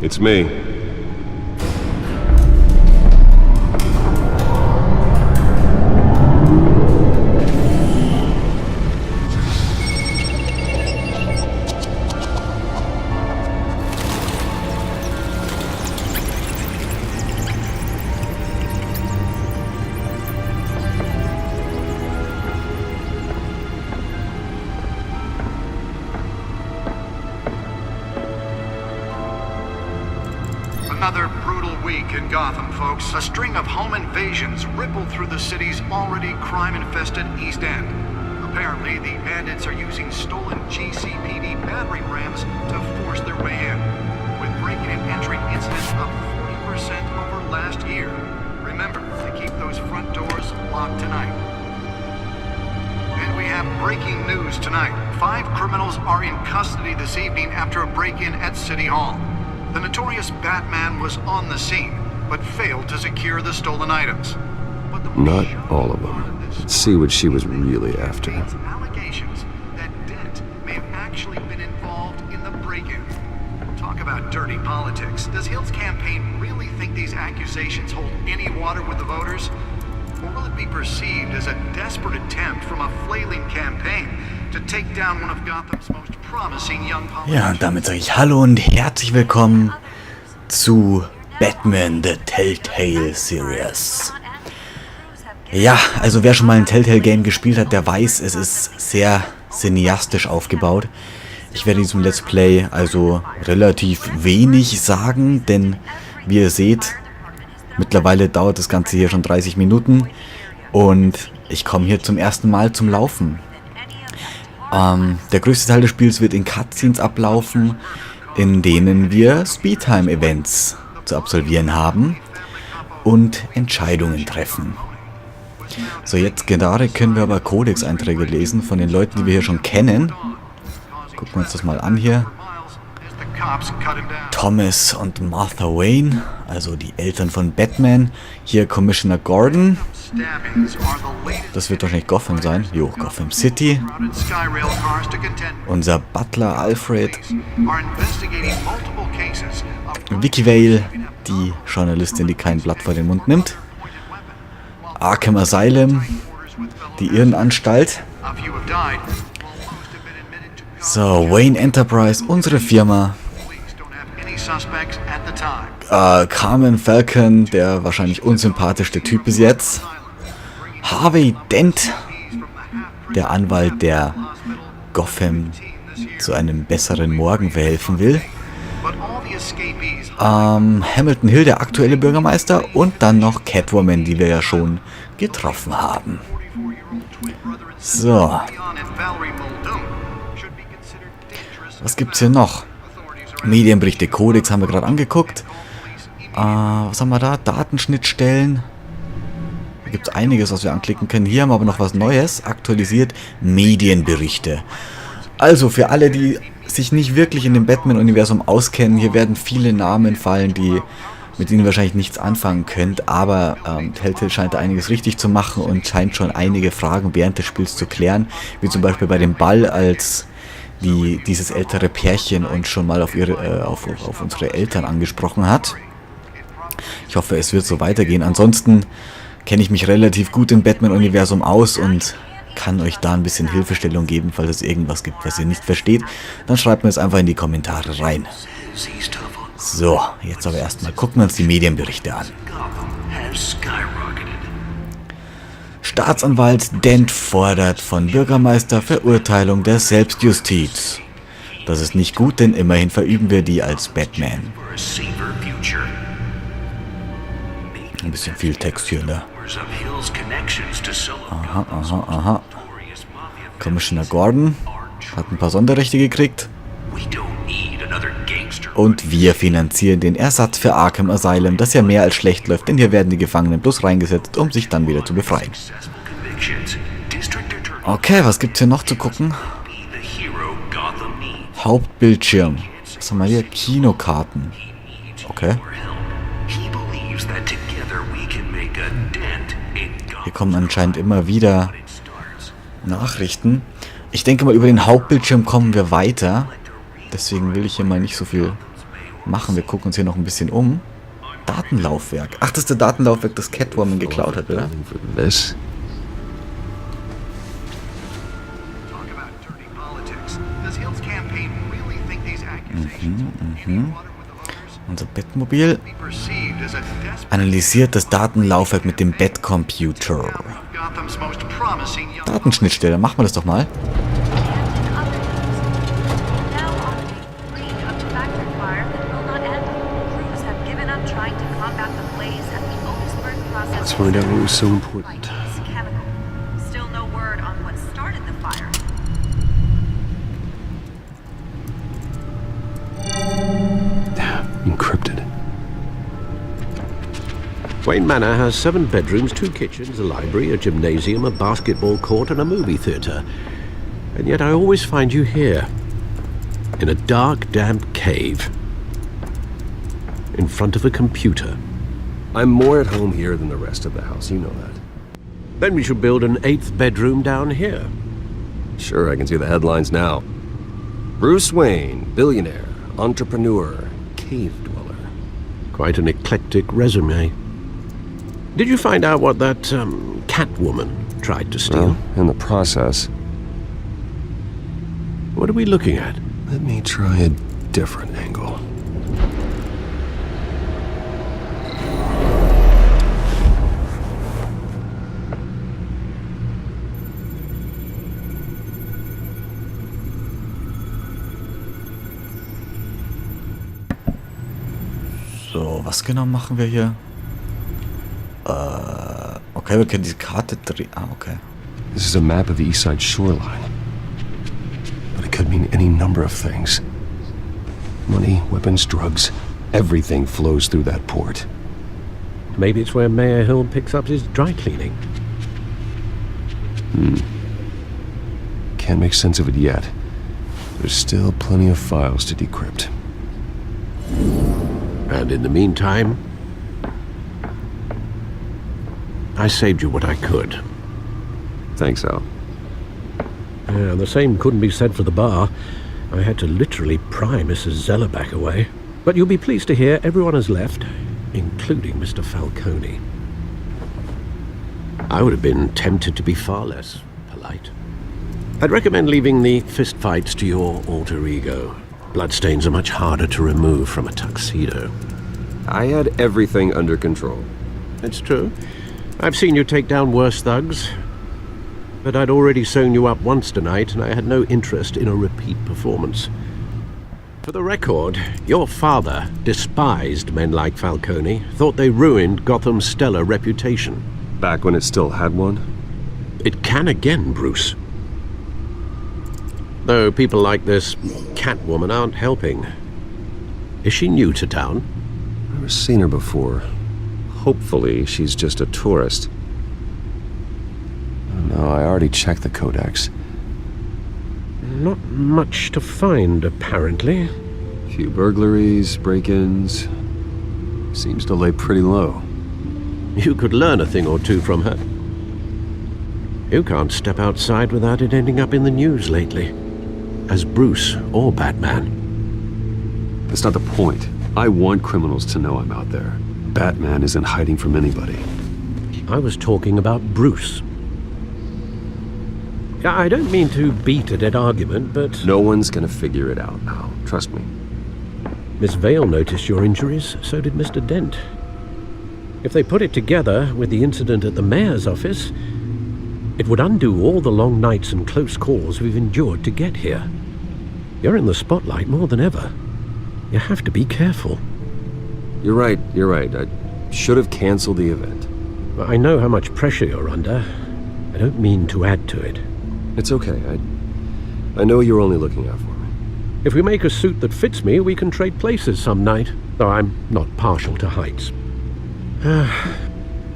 It's me. Another brutal week in Gotham, folks. A string of home invasions rippled through the city's already crime-infested East End. Apparently, the bandits are using stolen GCPD battering rams to force their way in, with breaking and entering incidents up 40% over last year. Remember to keep those front doors locked tonight. And we have breaking news tonight. 5 criminals are in custody this evening after a break-in at City Hall. The notorious Batman was on the scene, but failed to secure the stolen items. Not all of them. Let's see what she was really after. Allegations that Dent may have actually been involved in the break-in. Talk about dirty politics. Does Hill's campaign really think these accusations hold any water with the voters? Or will it be perceived as a desperate attempt from a flailing campaign to take down one of Gotham's most promising young politicians? Ja, und damit sage ich Hallo und herzlich willkommen zu Batman The Telltale Series. Ja, also wer schon mal ein Telltale Game gespielt hat, der weiß, es ist sehr cineastisch aufgebaut. Ich werde in diesem Let's Play also relativ wenig sagen, denn wie ihr seht, mittlerweile dauert das Ganze hier schon 30 Minuten und ich komme hier zum ersten Mal zum Laufen. Der größte Teil des Spiels wird in Cutscenes ablaufen, in denen wir Speedtime-Events zu absolvieren haben und Entscheidungen treffen. So, jetzt gerade können wir aber Codex-Einträge lesen von den Leuten, die wir hier schon kennen. Gucken wir uns das mal an hier. Thomas und Martha Wayne, also die Eltern von Batman. Hier Commissioner Gordon. Das wird wahrscheinlich Gotham sein. Jo, Gotham City. Unser Butler Alfred. Vicky Vale, die Journalistin, die kein Blatt vor den Mund nimmt. Arkham Asylum, die Irrenanstalt. So, Wayne Enterprise, unsere Firma. Carmen Falcon, der wahrscheinlich unsympathischste Typ bis jetzt. Harvey Dent, der Anwalt, der Gotham zu einem besseren Morgen verhelfen will. Hamilton Hill, der aktuelle Bürgermeister. Und dann noch Catwoman, die wir ja schon getroffen haben. So. Was gibt's hier noch? Medienberichte, Codex haben wir gerade angeguckt. Was haben wir da? Datenschnittstellen. Da gibt es einiges, was wir anklicken können. Hier haben wir aber noch was Neues. Aktualisiert Medienberichte. Also für alle, die sich nicht wirklich in dem Batman-Universum auskennen, hier werden viele Namen fallen, mit denen ihr wahrscheinlich nichts anfangen könnt. Aber Telltale scheint da einiges richtig zu machen und scheint schon einige Fragen während des Spiels zu klären. Wie zum Beispiel bei dem Ball, als dieses ältere Pärchen uns schon mal auf unsere Eltern angesprochen hat. Ich hoffe, es wird so weitergehen. Ansonsten kenne ich mich relativ gut im Batman-Universum aus und kann euch da ein bisschen Hilfestellung geben, falls es irgendwas gibt, was ihr nicht versteht. Dann schreibt mir es einfach in die Kommentare rein. So, jetzt aber erstmal gucken wir uns die Medienberichte an. Staatsanwalt Dent fordert von Bürgermeister Verurteilung der Selbstjustiz. Das ist nicht gut, denn immerhin verüben wir die als Batman. Ein bisschen viel Text hier, ne? Aha. Commissioner Gordon hat ein paar Sonderrechte gekriegt. Und wir finanzieren den Ersatz für Arkham Asylum, das ja mehr als schlecht läuft, denn hier werden die Gefangenen bloß reingesetzt, um sich dann wieder zu befreien. Okay, was gibt's hier noch zu gucken? Hauptbildschirm. Was haben wir hier? Kinokarten. Okay. Hier kommen anscheinend immer wieder Nachrichten. Ich denke mal, über den Hauptbildschirm kommen wir weiter. Deswegen will ich hier mal nicht so viel machen. Wir gucken uns hier noch ein bisschen um. Datenlaufwerk. Ach, das ist der Datenlaufwerk, das Catwoman geklaut hat, oder? This? Unser Bettmobil analysiert das Datenlaufwerk mit dem Bettcomputer. Datenschnittstelle, machen wir das doch mal. Let's find out what was so important. Still no word on what started the fire. Encrypted. Wayne Manor has 7 bedrooms, 2 kitchens, a library, a gymnasium, a basketball court, and a movie theatre. And yet I always find you here, in a dark, damp cave, in front of a computer. I'm more at home here than the rest of the house, you know that. Then we should build an 8th bedroom down here. Sure, I can see the headlines now. Bruce Wayne, billionaire, entrepreneur, cave dweller. Quite an eclectic resume. Did you find out what that, Catwoman tried to steal? Well, in the process. What are we looking at? Let me try a different angle. So, was genau machen wir hier? Okay, wir können die Karte drehen. Ah, okay. This is a map of the east side shoreline. But it could mean any number of things. Money, weapons, drugs. Everything flows through that port. Maybe it's where Mayor Hill picks up his dry cleaning. Can't make sense of it yet. There's still plenty of files to decrypt. And in the meantime, I saved you what I could. Thanks, Al. Yeah, the same couldn't be said for the bar. I had to literally pry Mrs. Zeller back away. But you'll be pleased to hear everyone has left, including Mr. Falcone. I would have been tempted to be far less polite. I'd recommend leaving the fistfights to your alter ego. Bloodstains are much harder to remove from a tuxedo. I had everything under control. It's true. I've seen you take down worse thugs. But I'd already sewn you up once tonight, and I had no interest in a repeat performance. For the record, your father despised men like Falcone, thought they ruined Gotham's stellar reputation. Back when it still had one? It can again, Bruce. Though people like this Catwoman aren't helping. Is she new to town? Never seen her before. Hopefully, she's just a tourist. No, I already checked the codex. Not much to find, apparently. Few burglaries, break-ins. Seems to lay pretty low. You could learn a thing or two from her. You can't step outside without it ending up in the news lately. As Bruce or Batman. That's not the point. I want criminals to know I'm out there. Batman isn't hiding from anybody. I was talking about Bruce. I don't mean to beat a dead argument, but... No one's gonna figure it out now. Trust me. Miss Vale noticed your injuries, so did Mr. Dent. If they put it together with the incident at the mayor's office, it would undo all the long nights and close calls we've endured to get here. You're in the spotlight more than ever. You have to be careful. You're right. I should have canceled the event. I know how much pressure you're under. I don't mean to add to it. It's okay. I know you're only looking out for me. If we make a suit that fits me, we can trade places some night, though I'm not partial to heights.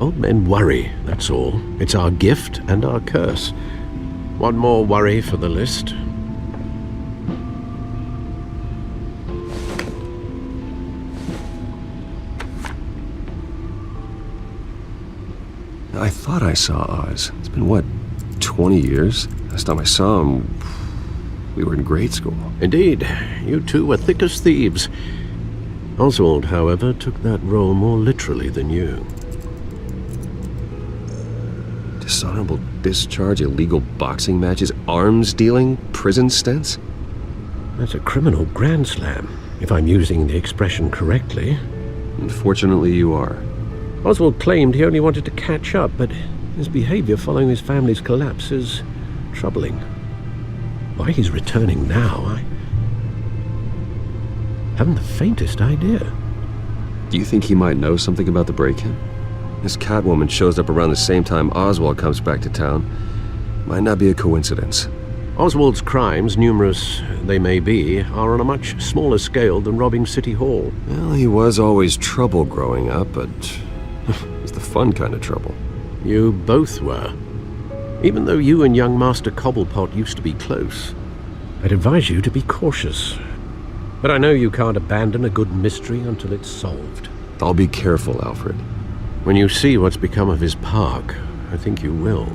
Old men worry, that's all. It's our gift and our curse. One more worry for the list. I thought I saw Oz. It's been, what, 20 years? Last time I saw him, we were in grade school. Indeed. You two were thick as thieves. Oswald, however, took that role more literally than you. Dishonorable discharge, illegal boxing matches, arms dealing, prison stints? That's a criminal grand slam, if I'm using the expression correctly. Unfortunately, you are. Oswald claimed he only wanted to catch up, but his behavior following his family's collapse is troubling. Why he's returning now, I haven't the faintest idea. Do you think he might know something about the break-in? This Catwoman shows up around the same time Oswald comes back to town. Might not be a coincidence. Oswald's crimes, numerous they may be, are on a much smaller scale than robbing City Hall. Well, he was always trouble growing up, but it's the fun kind of trouble. You both were. Even though you and young Master Cobblepot used to be close, I'd advise you to be cautious. But I know you can't abandon a good mystery until it's solved. I'll be careful, Alfred. When you see what's become of his park, I think you will.